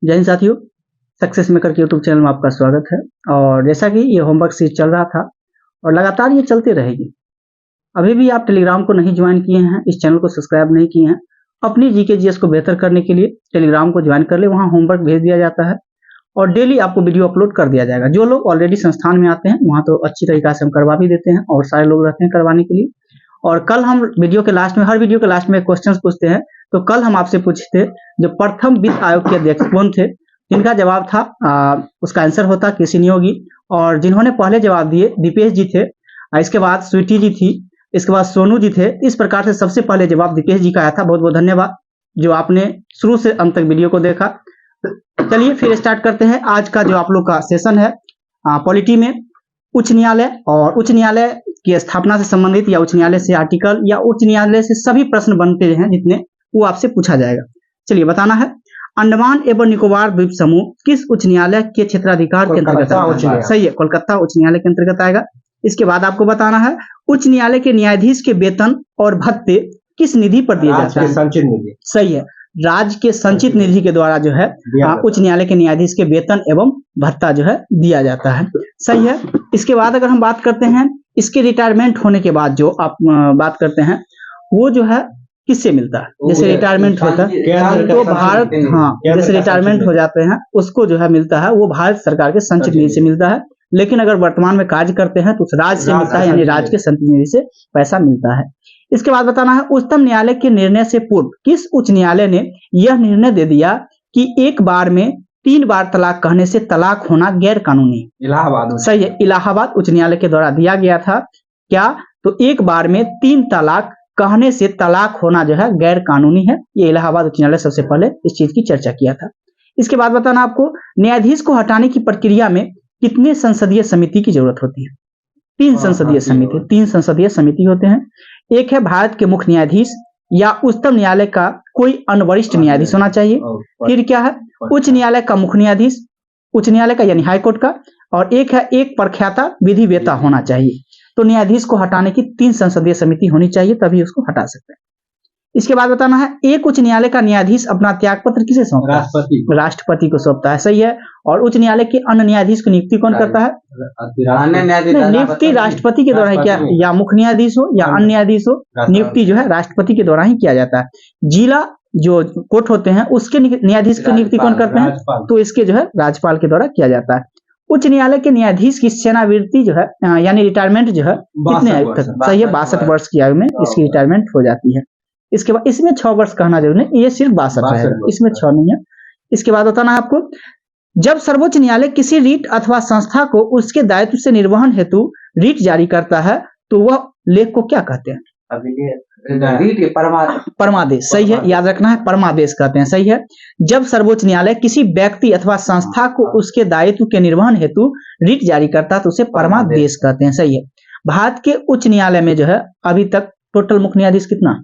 जय हिंद साथियों, success maker के यूट्यूब चैनल में आपका स्वागत है। और जैसा कि ये होमवर्क सीरीज चल रहा था और लगातार ये चलते रहेगी। अभी भी आप टेलीग्राम को नहीं ज्वाइन किए हैं, इस चैनल को सब्सक्राइब नहीं किए हैं, अपनी जीके जीएस को बेहतर करने के लिए टेलीग्राम को ज्वाइन कर ले। वहाँ होमवर्क भेज दिया जाता है और डेली आपको वीडियो अपलोड कर दिया जाएगा। जो लोग ऑलरेडी संस्थान में आते हैं वहाँ तो अच्छी तरीका से हम करवा भी देते हैं और सारे लोग रहते हैं करवाने के लिए। और कल हम वीडियो के लास्ट में, हर वीडियो के लास्ट में क्वेश्चंस पूछते हैं। तो कल हम आपसे पूछे थे जो प्रथम वित्त आयोग के अध्यक्ष कौन थे, जिनका जवाब था उसका आंसर होता कृषि नियोगी। और जिन्होंने पहले जवाब दिए दीपेश जी थे, इसके बाद स्वीटी जी थी, इसके बाद सोनू जी थे। इस प्रकार से सबसे पहले जवाब दीपेश जी का आया था। बहुत बहुत धन्यवाद जो आपने शुरू से अंत तक वीडियो को देखा। चलिए फिर स्टार्ट करते हैं आज का जो आप लोग का सेशन है पॉलिटी में उच्च न्यायालय और उच्च न्यायालय की स्थापना से संबंधित या उच्च न्यायालय से आर्टिकल या उच्च न्यायालय से सभी प्रश्न बनते हैं जितने, वो आपसे पूछा जाएगा। चलिए बताना है, अंडमान एवं निकोबार द्वीप समूह किस उच्च न्यायालय के क्षेत्राधिकार के अंतर्गत आएगा? सही है, कोलकाता उच्च न्यायालय के अंतर्गत आएगा। इसके बाद आपको बताना है उच्च न्यायालय के न्यायाधीश के वेतन और भत्ते किस निधि पर दिए जाते हैं? संचित निधि। सही है, राज्य के संचित निधि के द्वारा जो है उच्च न्यायालय के न्यायाधीश के वेतन एवं भत्ता जो है दिया जाता है। सही है। इसके बाद अगर हम बात करते हैं इसके रिटायरमेंट होने के बाद जो आप बात करते हैं वो जो है किससे मिलता है? जैसे रिटायरमेंट होता है तो भारत, जैसे रिटायरमेंट हो जाते हैं उसको जो है मिलता है वो भारत सरकार के संचित निधि से मिलता है। लेकिन अगर वर्तमान में कार्य करते हैं तो उस राज्य से मिलता है, यानी राज्य के संचित निधि से पैसा मिलता है। इसके बाद बताना है उच्चतम न्यायालय के निर्णय से पूर्व किस उच्च न्यायालय ने यह निर्णय दे दिया कि एक बार में 3 बार तलाक कहने से तलाक होना गैर कानूनी? इलाहाबाद। सही है, इलाहाबाद उच्च न्यायालय के द्वारा दिया गया था। क्या? तो एक बार में 3 तलाक कहने से तलाक होना जो है गैर कानूनी है। ये इलाहाबाद उच्च न्यायालय सबसे पहले इस चीज की चर्चा किया था। इसके बाद बताना आपको न्यायाधीश को हटाने की प्रक्रिया में कितने संसदीय समिति की जरूरत होती है? 3 संसदीय समिति, 3 संसदीय समिति होते हैं। एक है भारत के मुख्य न्यायाधीश या उच्चतम न्यायालय का कोई अन्य वरिष्ठ न्यायाधीश होना चाहिए। फिर क्या है? उच्च न्यायालय का मुख्य न्यायाधीश, उच्च न्यायालय का यानी हाईकोर्ट का। और एक है एक प्रख्याता विधिवेता होना चाहिए। तो न्यायाधीश को हटाने की 3 संसदीय समिति होनी चाहिए, तभी उसको हटा सकते हैं। इसके बाद बताना है एक उच्च न्यायालय का न्यायाधीश अपना त्यागपत्र किसे सौंपता है? राष्ट्रपति को सौंपता है। सही है। और उच्च न्यायालय के अन्य न्यायाधीश की नियुक्ति कौन करता है? नियुक्ति राष्ट्रपति के द्वारा ही किया, या मुख्य न्यायाधीश हो या अन्य न्यायाधीश हो, नियुक्ति जो है राष्ट्रपति के द्वारा ही किया जाता है। जिला जो कोर्ट होते हैं उसके न्यायाधीश की नियुक्ति कौन करते हैं? तो इसके जो है राज्यपाल के द्वारा किया जाता है। उच्च न्यायालय के न्यायाधीश की सेवानिवृत्ति जो है यानी रिटायरमेंट जो है कितने आयु तक? सही है, 62 वर्ष की आयु में इसकी रिटायरमेंट हो जाती है। इसके बाद इसमें 6 वर्ष कहना जरूरी नहीं, ये सिर्फ 62 है, इसमें 6 नहीं है। इसके बाद बताना है आपको जब सर्वोच्च न्यायालय किसी रीट अथवा संस्था को उसके दायित्व से निर्वहन हेतु रीट जारी करता है तो वह लेख को क्या कहते हैं? परमादेश। सही है, याद रखना है, परमादेश कहते हैं। सही है। जब सर्वोच्च न्यायालय किसी व्यक्ति अथवा संस्था को उसके दायित्व के निर्वहन हेतु रीट जारी करता है तो उसे परमादेश कहते हैं। सही है। भारत के उच्च न्यायालय में जो है अभी तक टोटल मुख्य न्यायाधीश कितना?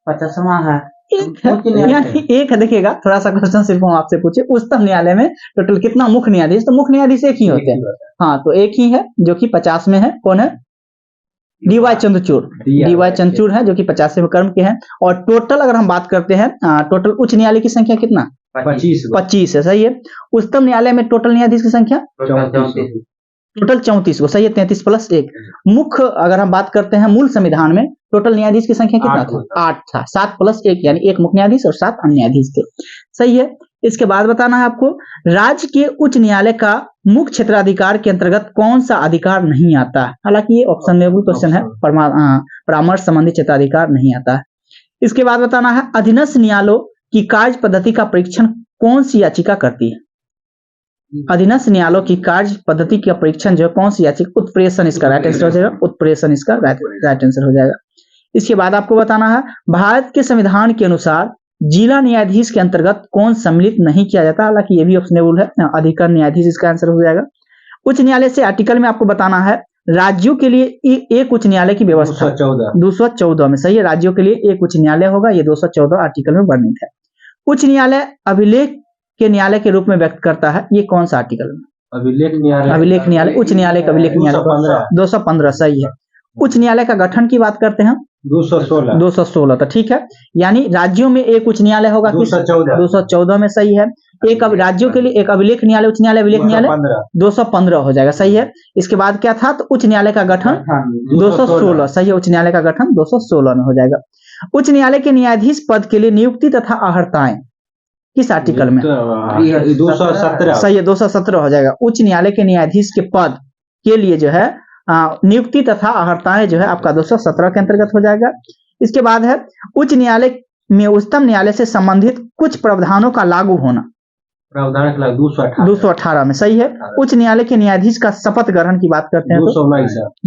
50वां है। एक है। देखिएगा, थोड़ा सा क्वेश्चन सिर्फ हम आपसे पूछे, उच्चतम न्यायालय में टोटल कितना मुख्य न्यायाधीश? तो मुख्य न्यायाधीश एक ही होते हैं। हाँ, तो एक ही है जो कि 50 में है। कौन है? डीवाई चंद्रचूड़। डीवाई चंद्रचूड़ है जो कि 85वें क्रम के हैं। और टोटल अगर हम बात करते हैं टोटल उच्च न्यायालय की संख्या कितना? 25 है। सही है। उच्चतम न्यायालय में टोटल न्यायाधीश की संख्या टोटल 34 को। सही है, 33 + 1। मुख्य अगर हम बात करते हैं मूल संविधान में टोटल न्यायाधीश की संख्या कितना था? 8 था। 7 + 1 यानी 1 मुख्य न्यायाधीश और 7 अन्य न्यायाधीश थे। सही है। इसके बाद बताना है आपको राज्य के उच्च न्यायालय का मुख्य क्षेत्राधिकार के अंतर्गत कौन सा अधिकार नहीं आता है? हालांकि ये ऑप्शनेबल क्वेश्चन है, परामर्श संबंधी क्षेत्राधिकार नहीं आता है। इसके बाद बताना है अधीनस्थ न्यायालयों की कार्य पद्धति का परीक्षण कौन सी याचिका करती है? अधीनस्थ न्यायालयों की कार्य पद्धति का परीक्षण जो है कौन सी याचिका? उत्प्रेषण इसका राइट आंसर हो जाएगा। उत्प्रेषण इसका राइट आंसर हो जाएगा। इसके बाद आपको बताना है भारत के संविधान के अनुसार जिला न्यायाधीश के अंतर्गत कौन सम्मिलित नहीं किया जाता? हालांकि ये भी ऑप्शनेबल है, अधिकरण न्यायाधीश इसका आंसर हो जाएगा। उच्च न्यायालय से आर्टिकल में आपको बताना है राज्यों के लिए एक उच्च न्यायालय की व्यवस्था 214 में। सही है, राज्यों के लिए एक उच्च न्यायालय होगा, ये 214 आर्टिकल में वर्णित है। उच्च न्यायालय अभिलेख के न्यायालय के रूप में व्यक्त करता है, ये कौन सा आर्टिकल में? अभिलेख न्यायालय, उच्च न्यायालय का अभिलेख न्यायालय 215। सही है। उच्च न्यायालय का गठन की बात करते हैं 216। तो ठीक है, यानी राज्यों में एक उच्च न्यायालय होगा 214 में। सही है। एक अब राज्यों के लिए एक अभिलेख न्यायालय, उच्च न्यायालय, अभिलेख न्यायालय 215 हो जाएगा। सही है। इसके बाद क्या था, तो उच्च न्यायालय का गठन 216। सही है, उच्च न्यायालय का गठन 216 में हो जाएगा। उच्च न्यायालय के न्यायाधीश पद के लिए नियुक्ति तथा अर्हताएं किस आर्टिकल में? 217। सही है, 217 हो जाएगा। उच्च न्यायालय के न्यायाधीश के पद के लिए जो है नियुक्ति तथा अर्हताएं जो है आपका 217 के अंतर्गत हो जाएगा। इसके बाद है उच्च न्यायालय में उच्चतम न्यायालय से संबंधित कुछ प्रावधानों का लागू होना, प्रावधान के लागू 218 में। सही है। उच्च न्यायालय के न्यायाधीश का शपथ ग्रहण की बात करते हैं तो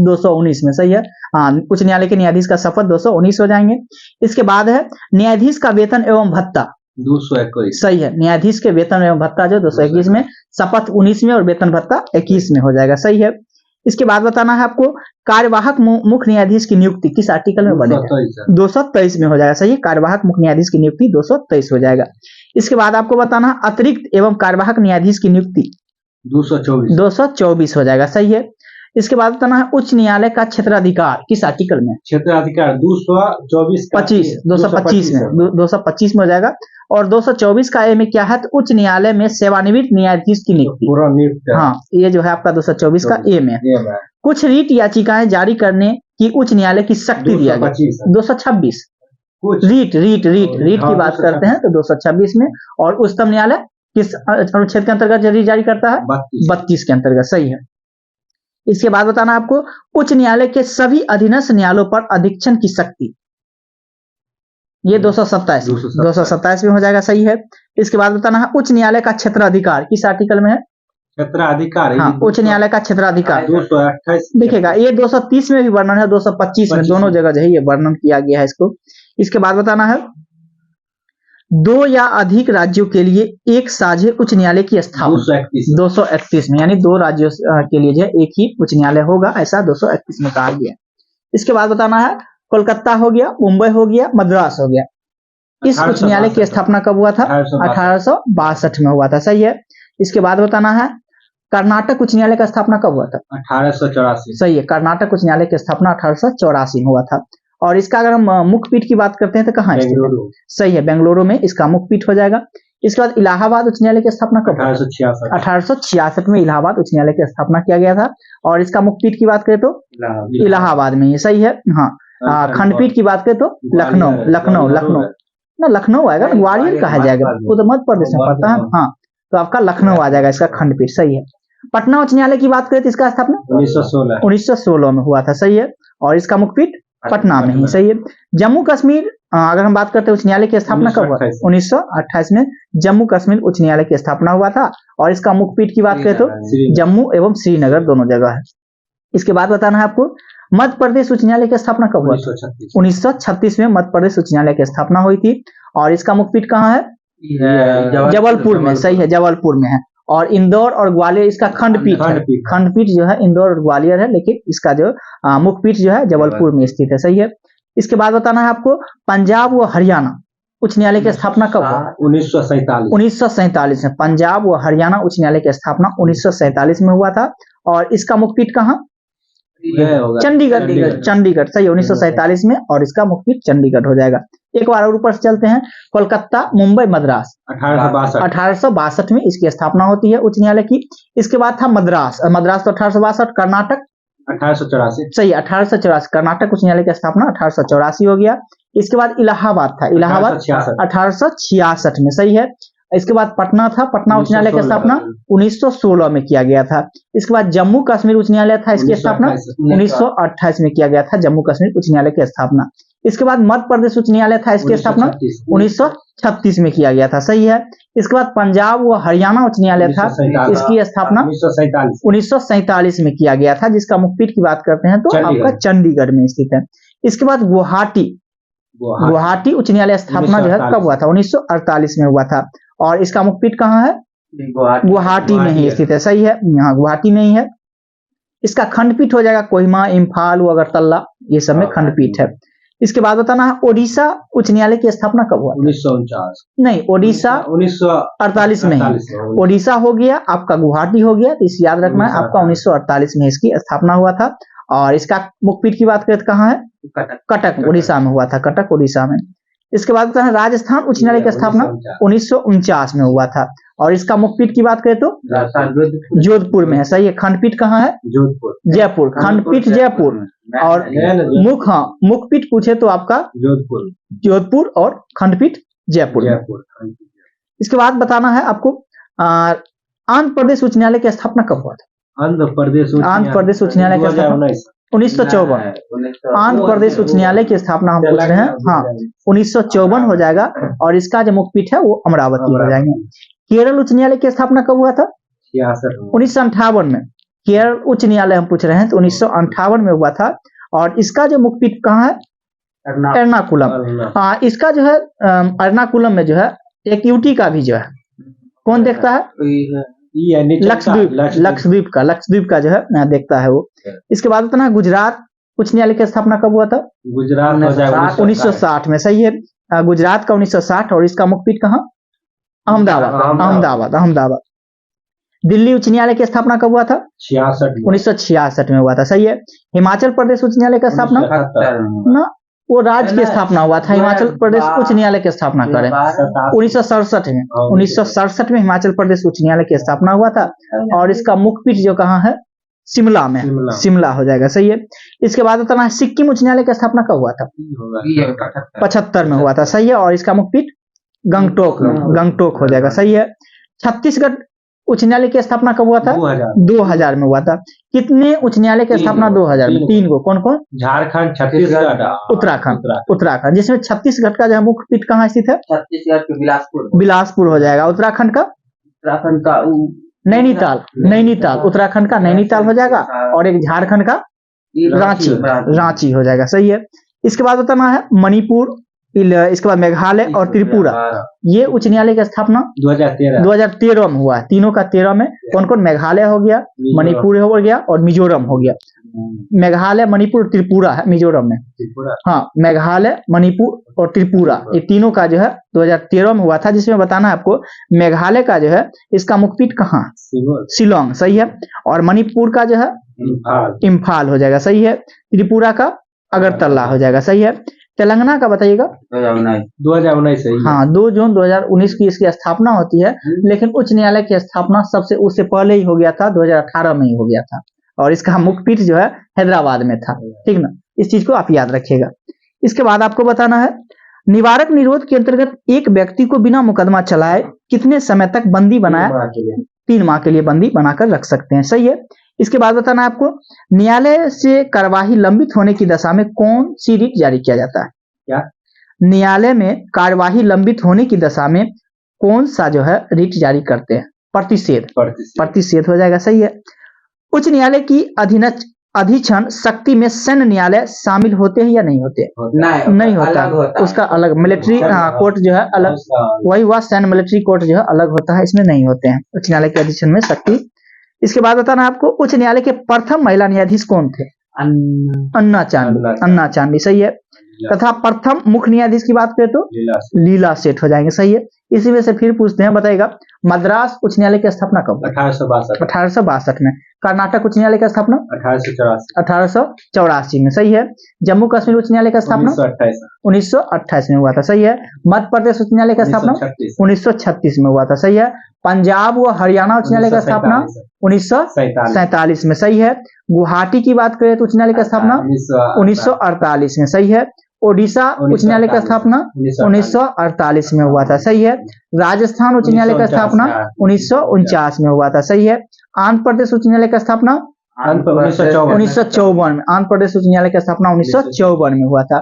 219 में। सही है। हाँ, उच्च न्यायालय के न्यायाधीश का शपथ 219 हो जाएंगे। इसके बाद है न्यायाधीश का वेतन एवं भत्ता 221। सही है, न्यायाधीश के वेतन एवं भत्ता जो 221 में, शपथ 19 में और वेतन भत्ता 21 में हो जाएगा। सही है। इसके बाद बताना है आपको कार्यवाहक मुख्य न्यायाधीश की नियुक्ति किस आर्टिकल में बनेगा? 223 में हो जाएगा। सही है, कार्यवाहक मुख्य न्यायाधीश की नियुक्ति 223 हो जाएगा। इसके बाद आपको बताना है अतिरिक्त एवं कार्यवाहक न्यायाधीश की नियुक्ति 224 हो जाएगा। सही है। इसके बाद बताना है उच्च न्यायालय का क्षेत्राधिकार किस आर्टिकल में? क्षेत्राधिकार 225 225 में हो जाएगा। और 224 का ए में क्या है, तो उच्च न्यायालय में सेवानिवृत्त न्यायाधीश की नियुक्ति। हाँ, ये जो है आपका 224 का ए में। कुछ रीट याचिकाएं जारी करने की उच्च न्यायालय की शक्ति दिया गया 226। रीट की बात करते हैं तो 226 में। और उच्चतम न्यायालय किस अनुच्छेद के अंतर्गत जारी करता है? 32 के अंतर्गत। सही है। इसके बाद बताना आपको उच्च न्यायालय के सभी अधीनस्थ न्यायालयों पर अधीक्षण की शक्ति, ये 227 में हो जाएगा। सही है। इसके बाद बताना है उच्च न्यायालय का क्षेत्राधिकार किस आर्टिकल में है? क्षेत्राधिकार। हाँ, उच्च न्यायालय का क्षेत्राधिकार 228 देखिएगा, ये 230 में भी वर्णन है, 225 में, दोनों जगह जो है ये वर्णन किया गया है इसको। इसके बाद बताना है 2 या अधिक राज्यों के लिए एक साझे उच्च न्यायालय की स्थापना 231 में, यानी 2 राज्यों के लिए जो है एक ही उच्च न्यायालय होगा, ऐसा 231 में कहा गया। इसके बाद बताना है कोलकाता हो गया, मुंबई हो गया, मद्रास हो गया, इस उच्च न्यायालय की स्थापना कब हुआ था? 1862 में हुआ था। सही है। इसके बाद बताना है कर्नाटक उच्च न्यायालय का स्थापना कब हुआ था? 1884। सही है, कर्नाटक उच्च न्यायालय की स्थापना 1884 में हुआ था। और इसका अगर हम मुख्य पीठ की बात करते हैं तो कहाँ है? सही है, बेंगलुरु में इसका मुख्य पीठ हो जाएगा। इसके बाद इलाहाबाद उच्च न्यायालय की स्थापना कब? 1866 में इलाहाबाद उच्च न्यायालय की स्थापना किया गया था। और इसका मुख्य पीठ की बात करें तो इलाहाबाद में ही। सही है। हाँ, खंडपीठ की बात करें तो लखनऊ आएगा, ग्वालियर कहा जाएगा, वो तो मध्य प्रदेश में पड़ता है। हाँ, तो आपका लखनऊ आ जाएगा इसका खंडपीठ। सही है। पटना उच्च न्यायालय की बात करें तो इसका स्थापना 1916 में हुआ था। सही है। और इसका मुख्य पीठ पटना में ही। सही है। जम्मू कश्मीर अगर हम बात करते हैं उच्च न्यायालय की स्थापना कब हुआ? 1928 में जम्मू कश्मीर उच्च न्यायालय की स्थापना हुआ था। और इसका मुख्य पीठ की बात करें तो जम्मू एवं श्रीनगर दोनों जगह है। इसके बाद बताना है आपको मध्य प्रदेश उच्च न्यायालय की स्थापना कब हुआ? 1936 में मध्य प्रदेश उच्च न्यायालय की स्थापना हुई थी। और इसका मुख्य पीठ कहाँ है? जबलपुर में। सही है, जबलपुर में है। और इंदौर और ग्वालियर इसका खंडपीठ है। खंडपीठ जो है इंदौर और ग्वालियर है, लेकिन इसका जो मुख्य पीठ जो है जबलपुर में स्थित है। सही है। इसके बाद बताना है आपको पंजाब व हरियाणा उच्च न्यायालय की स्थापना कब हुआ? 1947 में पंजाब व हरियाणा उच्च न्यायालय की स्थापना 1947 में हुआ था। और इसका मुख्य पीठ कहाँ? चंडीगढ़। सही है, 1947 में। और इसका मुख्य पीठ चंडीगढ़ हो जाएगा। एक बार और ऊपर से चलते हैं, कोलकाता, मुंबई, मद्रास 1862 में इसकी स्थापना होती है उच्च न्यायालय की। इसके बाद था मद्रास तो 1862। कर्नाटक 1884। सही, 1884 कर्नाटक उच्च न्यायालय की स्थापना 1884 हो गया। इसके बाद इलाहाबाद था, इलाहाबाद 1866 में। सही है। इसके बाद पटना था, पटना उच्च न्यायालय की स्थापना 1916 में किया गया था। इसके बाद जम्मू कश्मीर उच्च न्यायालय था, इसकी स्थापना 1928 में किया गया था, जम्मू कश्मीर उच्च न्यायालय की स्थापना। इसके बाद मध्य प्रदेश उच्च न्यायालय था, इसकी स्थापना 1936 में किया गया था। सही है। इसके बाद पंजाब व हरियाणा उच्च न्यायालय था, इसकी स्थापना 1947 में किया गया था, जिसका मुख्य पीठ की बात करते हैं तो आपका चंडीगढ़ में स्थित है। इसके बाद गुवाहाटी उच्च न्यायालय स्थापना जो है कब हुआ था? 1948 में हुआ था। और इसका मुख्य पीठ कहाँ है? गुवाहाटी में ही स्थित है। सही है, यहाँ गुवाहाटी में ही है। इसका खंडपीठ हो जाएगा कोहिमा, इम्फाल, अगरतला, ये सब में खंडपीठ है। इसके बाद बताना है ओडिशा उच्च न्यायालय की स्थापना कब हुआ? 1949 नहीं, ओडिशा 1948 में ही। ओडिशा हो गया आपका, गुवाहाटी हो गया, तो इसे याद रखना है आपका 1948 में इसकी स्थापना हुआ था। और इसका मुख्य पीठ की बात करें तो कहाँ है? कटक उड़ीसा में हुआ था, कटक उड़ीसा में। इसके बाद राजस्थान उच्च न्यायालय की स्थापना 1949 में हुआ था। और इसका मुखपीठ की बात करें तो राजस्थान जोधपुर में है, सही है। खंडपीठ कहाँ है? जोधपुर जयपुर। खंडपीठ जयपुर और मुख, हाँ मुखपीठ पूछे तो आपका जोधपुर जोधपुर और खंडपीठ जयपुर। जयपुर। इसके बाद बताना है आपको आंध्र प्रदेश उच्च न्यायालय की स्थापना कब हुआ था? आंध्र प्रदेश उच्च न्यायालय की स्थापना 1954। आंध्र प्रदेश उच्च न्यायालय की स्थापना हम पूछ रहे हैं, हाँ 1954 हो जाएगा और इसका जो मुखपीठ है वो अमरावती हो जाएंगे। केरल उच्च न्यायालय की स्थापना कब हुआ था? 1958 में। केरल उच्च न्यायालय हम पूछ रहे हैं तो 1958 में हुआ था और इसका जो मुखपीठ कहाँ है? एर्नाकुलम। हाँ, इसका जो है एर्नाकुलम में जो है एक यूटी का भी जो है कौन देखता है? लक्षद्वीप का जो है देखता है वो। इसके बाद उतना गुजरात उच्च न्यायालय की स्थापना कब हुआ था? गुजरात 1960 में, सही है। गुजरात का 1960 और इसका मुखपीठ कहाँ? अहमदाबाद। दिल्ली उच्च न्यायालय की स्थापना कब हुआ था? 1966 में हुआ था, सही है। हिमाचल प्रदेश उच्च न्यायालय की स्थापना ना, वो राज्य की स्थापना हुआ था। हिमाचल प्रदेश उच्च न्यायालय की स्थापना करें 1967 में। 1967 में हिमाचल प्रदेश उच्च न्यायालय की स्थापना हुआ था और इसका मुखपीठ जो कहाँ है? शिमला में। शिमला हो जाएगा, सही है। इसके बाद बताना है सिक्किम उच्च न्यायालय की स्थापना कब हुआ था? 75 में हुआ था, सही है। और इसका मुखपीठ गंगटोक हो जाएगा, सही है। छत्तीसगढ़ उच्च न्यायालय की स्थापना कब हुआ था? 2000 में हुआ था। कितने उच्च न्यायालय की स्थापना 2000 में? 3 को। कौन कौन? झारखंड, छत्तीसगढ़, उत्तराखंड, जिसमें छत्तीसगढ़ का जो मुखपीठ कहाँ स्थित है? छत्तीसगढ़ के बिलासपुर हो जाएगा। उत्तराखंड का नैनीताल। उत्तराखंड का नैनीताल हो जाएगा और एक झारखंड का रांची हो जाएगा, सही है। इसके बाद बताना है मणिपुर, इसके बाद मेघालय और त्रिपुरा, ये उच्च न्यायालय की स्थापना 2013 में हुआ है। तीनों का 13 में कौन कौन? मेघालय हो गया, मणिपुर हो गया और मिजोरम हो गया। मेघालय, मणिपुर, त्रिपुरा है मिजोरम में। हाँ, मेघालय, मणिपुर और त्रिपुरा, ये तीनों का जो है 2013 में हुआ था, जिसमें बताना है आपको मेघालय का जो है इसका मुखपीठ कहाँ? शिलोंग, सही है। और मणिपुर का जो है इम्फाल हो जाएगा, सही है। त्रिपुरा का अगरतला हो जाएगा, सही है। तेलंगाना का बताइएगा? 2019 है। हाँ, 2 जून 2019 की इसकी स्थापना होती है, लेकिन उच्च न्यायालय की स्थापना उससे पहले ही हो गया था, 2018 में ही हो गया था और इसका मुखपीठ जो है हैदराबाद में था, ठीक ना। इस चीज को आप याद रखिएगा। इसके बाद आपको बताना है निवारक निरोध के अंतर्गत एक व्यक्ति को बिना मुकदमा चलाए कितने समय तक बंदी बनाया? 3 माह के लिए बंदी बनाकर रख सकते हैं, सही है। इसके बाद बताना है आपको न्यायालय से कार्यवाही लंबित होने की दशा में कौन सी रिट जारी किया जाता है? क्या? न्यायालय में कार्यवाही लंबित होने की दशा में कौन सा जो है रिट जारी करते हैं? प्रतिषेध हो जाएगा, सही है। उच्च न्यायालय की अधिक्षण शक्ति में सैन्य न्यायालय शामिल होते हैं या नहीं होते? नहीं होता। उसका अलग मिलिट्री कोर्ट जो है अलग, वही हुआ सैन्य मिलिट्री कोर्ट जो है अलग होता है, इसमें नहीं होते हैं उच्च न्यायालय के अधिक्षण में शक्ति। इसके बाद बताना आपको उच्च न्यायालय के प्रथम महिला न्यायाधीश कौन थे? अन्ना चांदी, सही है। तथा प्रथम मुख्य न्यायाधीश की बात करें तो लीला सेठ हो जाएंगे, सही है। इसी में से फिर पूछते हैं, बताइएगा मद्रास उच्च न्यायालय की स्थापना कब? 1862 में। कर्नाटक उच्च न्यायालय की स्थापना 1884 में, सही है। जम्मू कश्मीर उच्च न्यायालय की स्थापना 1928 में हुआ था, सही है। मध्य प्रदेश उच्च न्यायालय की स्थापना 1936 में हुआ था, सही है। पंजाब व हरियाणा उच्च न्यायालय की स्थापना 1947 में, सही है। गुवाहाटी की बात करें तो उच्च न्यायालय की स्थापना 1948 में, सही है। ओडिशा उच्च न्यायालय की स्थापना 1948 में हुआ था, सही है। राजस्थान उच्च न्यायालय की स्थापना 1949 में हुआ था, सही है। आंध्र प्रदेश उच्च न्यायालय की स्थापना 1954 में। आंध्र प्रदेश उच्च न्यायालय की स्थापना 1954 में हुआ था।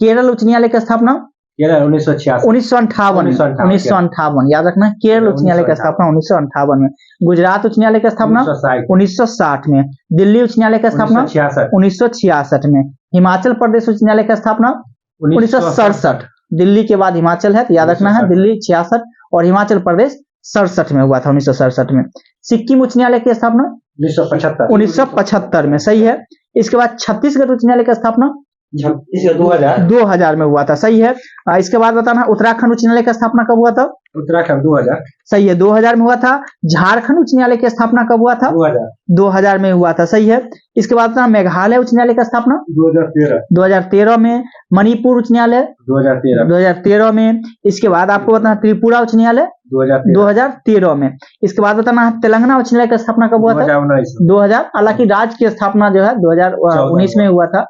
केरल उच्च न्यायालय की स्थापना 1958, याद रखना। केरल उच्च न्यायालय की स्थापना 1958 में। गुजरात उच्च न्यायालय की स्थापना 1960 में। दिल्ली उच्च न्यायालय की स्थापना 1966 में। हिमाचल प्रदेश उच्च न्यायालय की स्थापना 1967। दिल्ली के बाद हिमाचल है तो याद रखना है, दिल्ली 66 और हिमाचल प्रदेश 67 में हुआ था, 1967 में। सिक्किम उच्च न्यायालय की स्थापना 1975 में, सही है। इसके बाद छत्तीसगढ़ उच्च न्यायालय की स्थापना 26 2000 2000 में हुआ था, सही है। इसके बाद बताना उत्तराखंड उच्च न्यायालय की स्थापना कब हुआ था? उत्तराखंड 2000 सही है, 2000 में हुआ था। झारखंड उच्च न्यायालय की स्थापना कब हुआ था? 2000 2000 में हुआ था, सही है। इसके बाद बताना मेघालय उच्च न्यायालय की स्थापना 2013 में। मणिपुर उच्च न्यायालय 2013 में। इसके बाद आपको बताना त्रिपुरा उच्च न्यायालय 2013 में। इसके बाद बताना तेलंगाना उच्च न्यायालय की स्थापना कब हुआ था? 2000। हालांकि राज्य की स्थापना जो है 2019 में हुआ था।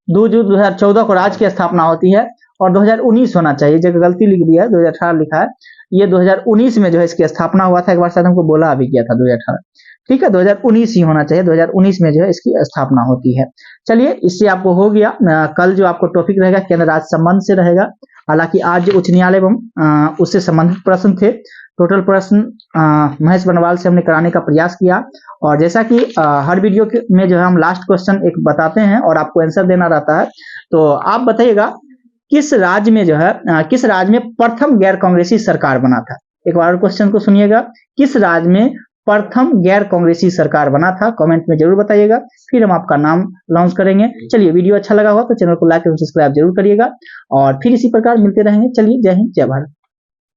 2 जून 2014 को राज्य की स्थापना होती है और 2019 होना चाहिए, जगह गलती लिख दिया है, 2018 लिखा है। ये 2019 में जो है इसकी स्थापना हुआ था। एक बार शायद हमको बोला भी किया था 2018, ठीक है, 2019 ही होना चाहिए। 2019 में जो है इसकी स्थापना होती है। चलिए, इससे आपको हो गया। कल जो आपको टॉपिक रहेगा केंद्र राज्य संबंध से रहेगा। हालांकि आज जो उच्च न्यायालय एवं उससे संबंधित प्रश्न थे, टोटल प्रश्न महेश बनवाल से हमने कराने का प्रयास किया। और जैसा कि हर वीडियो में जो है हम लास्ट क्वेश्चन एक बताते हैं और आपको आंसर देना रहता है। तो आप बताइएगा किस राज्य में जो है किस राज्य में प्रथम गैर कांग्रेसी सरकार बना था? एक बार क्वेश्चन को सुनिएगा, किस राज्य में प्रथम गैर कांग्रेसी सरकार बना था? कमेंट में जरूर बताइएगा, फिर हम आपका नाम लॉन्च करेंगे। चलिए, वीडियो अच्छा लगा हो तो चैनल को लाइक और सब्सक्राइब जरूर करिएगा और फिर इसी प्रकार मिलते रहेंगे। चलिए, जय हिंद, जय भारत।